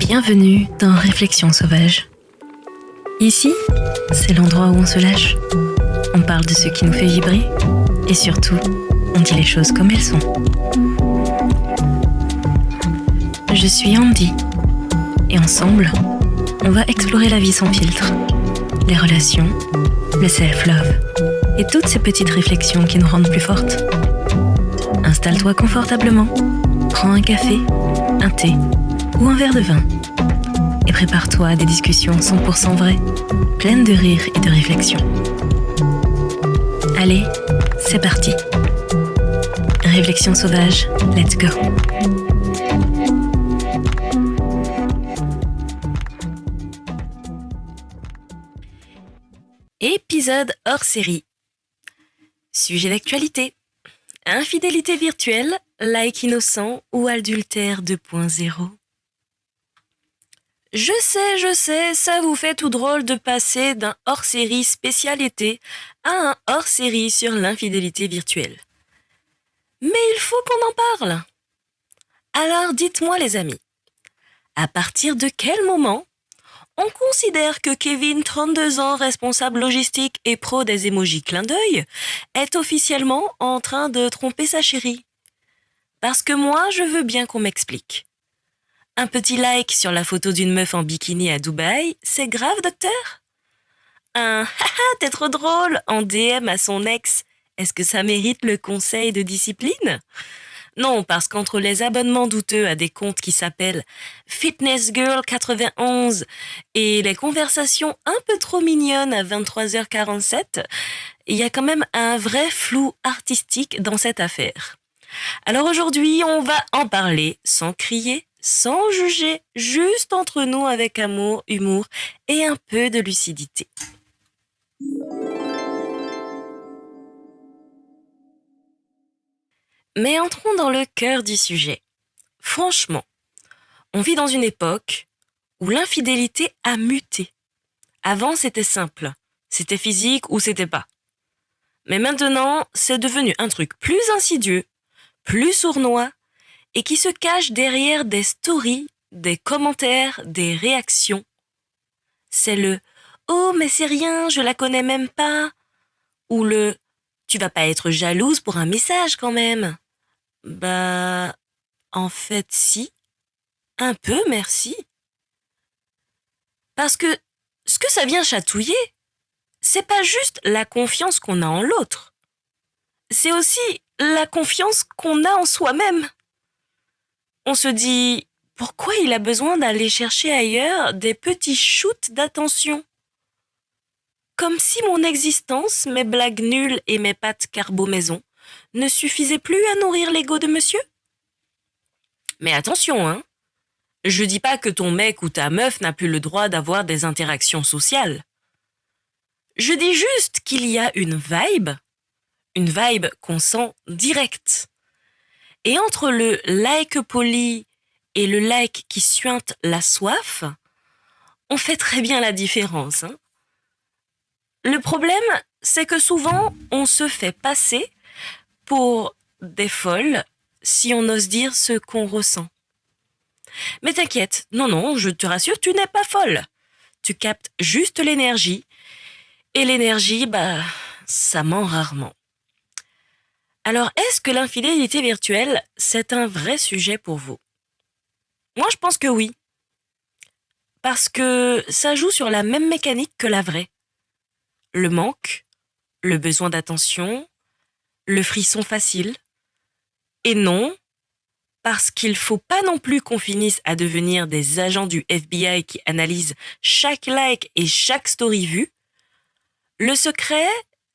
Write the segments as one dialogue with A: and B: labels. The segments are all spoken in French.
A: Bienvenue dans Réflexions sauvages. Ici, c'est l'endroit où on se lâche. On parle de ce qui nous fait vibrer et surtout, on dit les choses comme elles sont. Je suis Andy et ensemble, on va explorer la vie sans filtre, les relations, le self-love et toutes ces petites réflexions qui nous rendent plus fortes. Installe-toi confortablement, prends un café, un thé ou un verre de vin et prépare-toi à des discussions 100% vraies, pleines de rire et de réflexion. Allez, c'est parti. Réflexion sauvage, let's go. Épisode hors série. Sujet d'actualité. Infidélité virtuelle, like innocent ou adultère 2.0. Je sais, ça vous fait tout drôle de passer d'un hors-série spécialité à un hors-série sur l'infidélité virtuelle. Mais il faut qu'on en parle. Alors dites-moi les amis, à partir de quel moment on considère que Kevin, 32 ans, responsable logistique et pro des émojis clin d'œil, est officiellement en train de tromper sa chérie? Parce que moi, je veux bien qu'on m'explique. Un petit like sur la photo d'une meuf en bikini à Dubaï, c'est grave, docteur? Un « haha, t'es trop drôle » en DM à son ex, est-ce que ça mérite le conseil de discipline? Non, parce qu'entre les abonnements douteux à des comptes qui s'appellent Fitness Girl 91 et les conversations un peu trop mignonnes à 23h47, il y a quand même un vrai flou artistique dans cette affaire. Alors aujourd'hui, on va en parler sans crier, sans juger, juste entre nous avec amour, humour et un peu de lucidité. Mais entrons dans le cœur du sujet. Franchement, on vit dans une époque où l'infidélité a muté. Avant, c'était simple. C'était physique ou c'était pas. Mais maintenant, c'est devenu un truc plus insidieux, plus sournois et qui se cache derrière des stories, des commentaires, des réactions. C'est le « Oh, mais c'est rien, je la connais même pas » ou le « Tu vas pas être jalouse pour un message quand même ». Bah, en fait, si. Un peu, merci. Parce que ce que ça vient chatouiller, c'est pas juste la confiance qu'on a en l'autre. C'est aussi la confiance qu'on a en soi-même. On se dit, pourquoi il a besoin d'aller chercher ailleurs des petits shoots d'attention? Comme si mon existence, mes blagues nulles et mes pâtes carbo maison ne suffisaient plus à nourrir l'ego de monsieur? Mais attention, hein. Je dis pas que ton mec ou ta meuf n'a plus le droit d'avoir des interactions sociales. Je dis juste qu'il y a une vibe qu'on sent directe. Et entre le like poli et le like qui suinte la soif, on fait très bien la différence. Hein. Le problème, c'est que souvent, on se fait passer pour des folles si on ose dire ce qu'on ressent. Mais t'inquiète, non, je te rassure, tu n'es pas folle. Tu captes juste l'énergie. Et l'énergie, ça ment rarement. Alors, est-ce que l'infidélité virtuelle, c'est un vrai sujet pour vous? Moi, je pense que oui. Parce que ça joue sur la même mécanique que la vraie. Le manque, le besoin d'attention, le frisson facile. Et non, parce qu'il faut pas non plus qu'on finisse à devenir des agents du FBI qui analysent chaque like et chaque story vue. Le secret,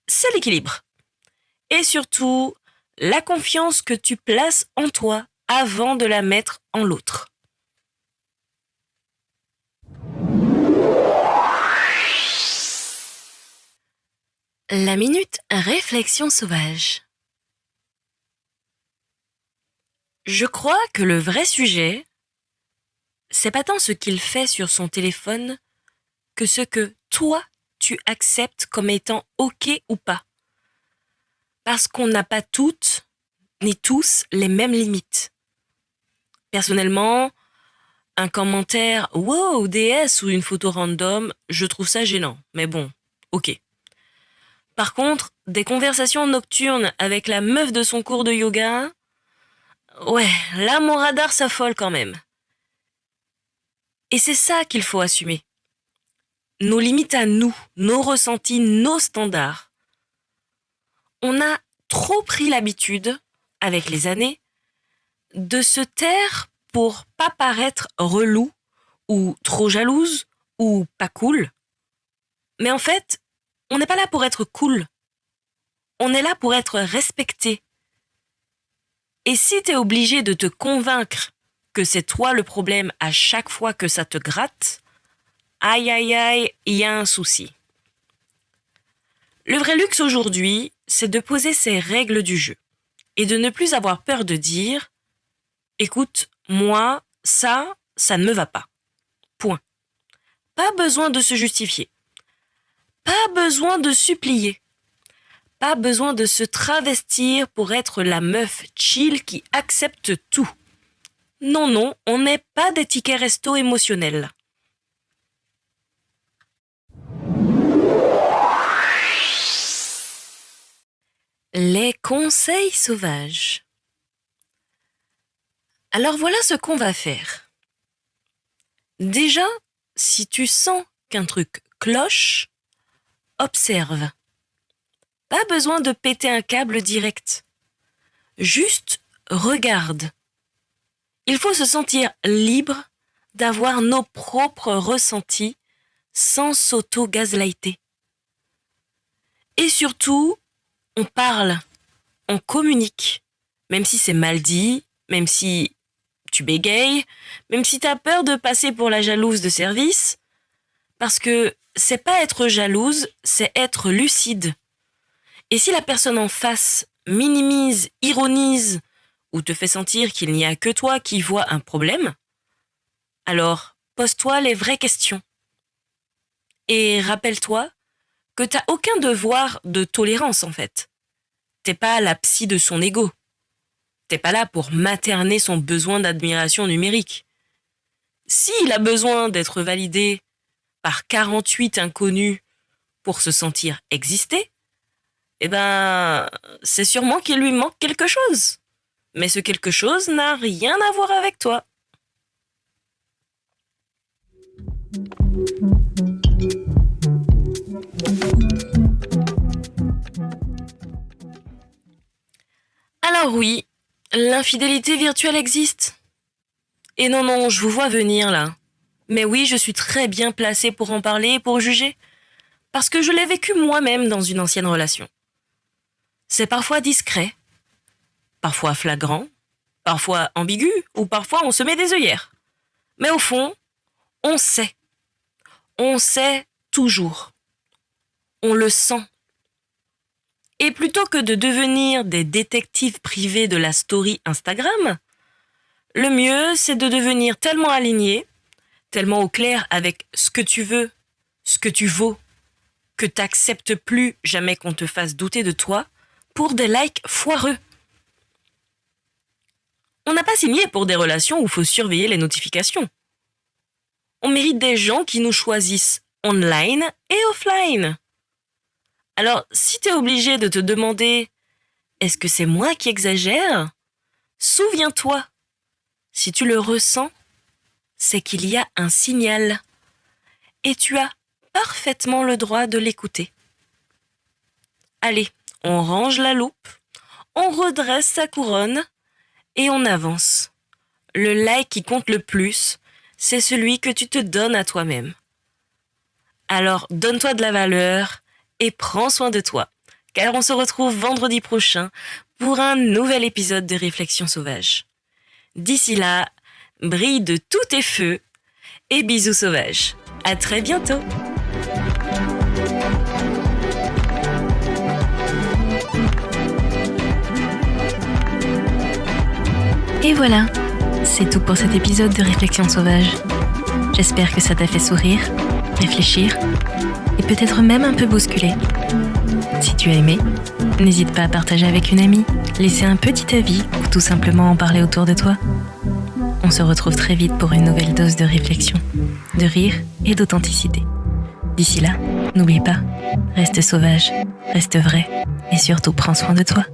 A: c'est l'équilibre. Et surtout, la confiance que tu places en toi avant de la mettre en l'autre. La minute réflexion sauvage. Je crois que le vrai sujet, c'est pas tant ce qu'il fait sur son téléphone que ce que toi, tu acceptes comme étant OK ou pas. Parce qu'on n'a pas toutes, ni tous, les mêmes limites. Personnellement, Un commentaire « Wow, DS » ou une photo random, je trouve ça gênant. Mais bon, ok. Par contre, des conversations nocturnes avec la meuf de son cours de yoga, ouais, là mon radar s'affole quand même. Et c'est ça qu'il faut assumer. Nos limites à nous, nos ressentis, nos standards. On a trop pris l'habitude, avec les années, de se taire pour pas paraître relou ou trop jalouse ou pas cool. Mais en fait, on n'est pas là pour être cool. On est là pour être respecté. Et si t'es obligé de te convaincre que c'est toi le problème à chaque fois que ça te gratte, aïe aïe aïe, il y a un souci. Le vrai luxe aujourd'hui, c'est de poser ses règles du jeu et de ne plus avoir peur de dire « Écoute, moi, ça ne me va pas. » Point. Pas besoin de se justifier. Pas besoin de supplier. Pas besoin de se travestir pour être la meuf chill qui accepte tout. Non, non, on n'est pas des tickets resto émotionnels. Les conseils sauvages. Alors voilà ce qu'on va faire. Déjà, si tu sens qu'un truc cloche, observe. Pas besoin de péter un câble direct. Juste regarde. Il faut se sentir libre d'avoir nos propres ressentis sans s'auto-gaslighter. Et surtout, on parle, on communique, même si c'est mal dit, même si tu bégayes, même si tu as peur de passer pour la jalouse de service, parce que c'est pas être jalouse, c'est être lucide. Et si la personne en face minimise, ironise ou te fait sentir qu'il n'y a que toi qui vois un problème, alors pose-toi les vraies questions. Et rappelle-toi que t'as aucun devoir de tolérance en fait. T'es pas la psy de son ego. T'es pas là pour materner son besoin d'admiration numérique. S'il a besoin d'être validé par 48 inconnus pour se sentir exister, eh ben, c'est sûrement qu'il lui manque quelque chose. Mais ce quelque chose n'a rien à voir avec toi. Alors oui, l'infidélité virtuelle existe. Et non, je vous vois venir là. Mais oui, je suis très bien placée pour en parler et pour juger. Parce que je l'ai vécu moi-même dans une ancienne relation. C'est parfois discret, parfois flagrant, parfois ambigu, ou parfois on se met des œillères. Mais au fond, on sait. On sait toujours. On le sent. Et plutôt que de devenir des détectives privés de la story Instagram, le mieux, c'est de devenir tellement aligné, tellement au clair avec ce que tu veux, ce que tu vaux, que t'acceptes plus jamais qu'on te fasse douter de toi pour des likes foireux. On n'a pas signé pour des relations où il faut surveiller les notifications. On mérite des gens qui nous choisissent online et offline. Alors, si t'es obligé de te demander « Est-ce que c'est moi qui exagère ?» Souviens-toi, si tu le ressens, c'est qu'il y a un signal. Et tu as parfaitement le droit de l'écouter. Allez, on range la loupe, on redresse sa couronne et on avance. Le like qui compte le plus, c'est celui que tu te donnes à toi-même. Alors, donne-toi de la valeur et prends soin de toi, car on se retrouve vendredi prochain pour un nouvel épisode de Réflexions sauvages. D'ici là, brille de tous tes feux et bisous sauvages. À très bientôt!
B: Et voilà, c'est tout pour cet épisode de Réflexions sauvages. J'espère que ça t'a fait sourire, réfléchir et peut-être même un peu bousculer. Si tu as aimé, n'hésite pas à partager avec une amie, laisser un petit avis ou tout simplement en parler autour de toi. On se retrouve très vite pour une nouvelle dose de réflexion, de rire et d'authenticité. D'ici là, n'oublie pas, reste sauvage, reste vrai et surtout prends soin de toi.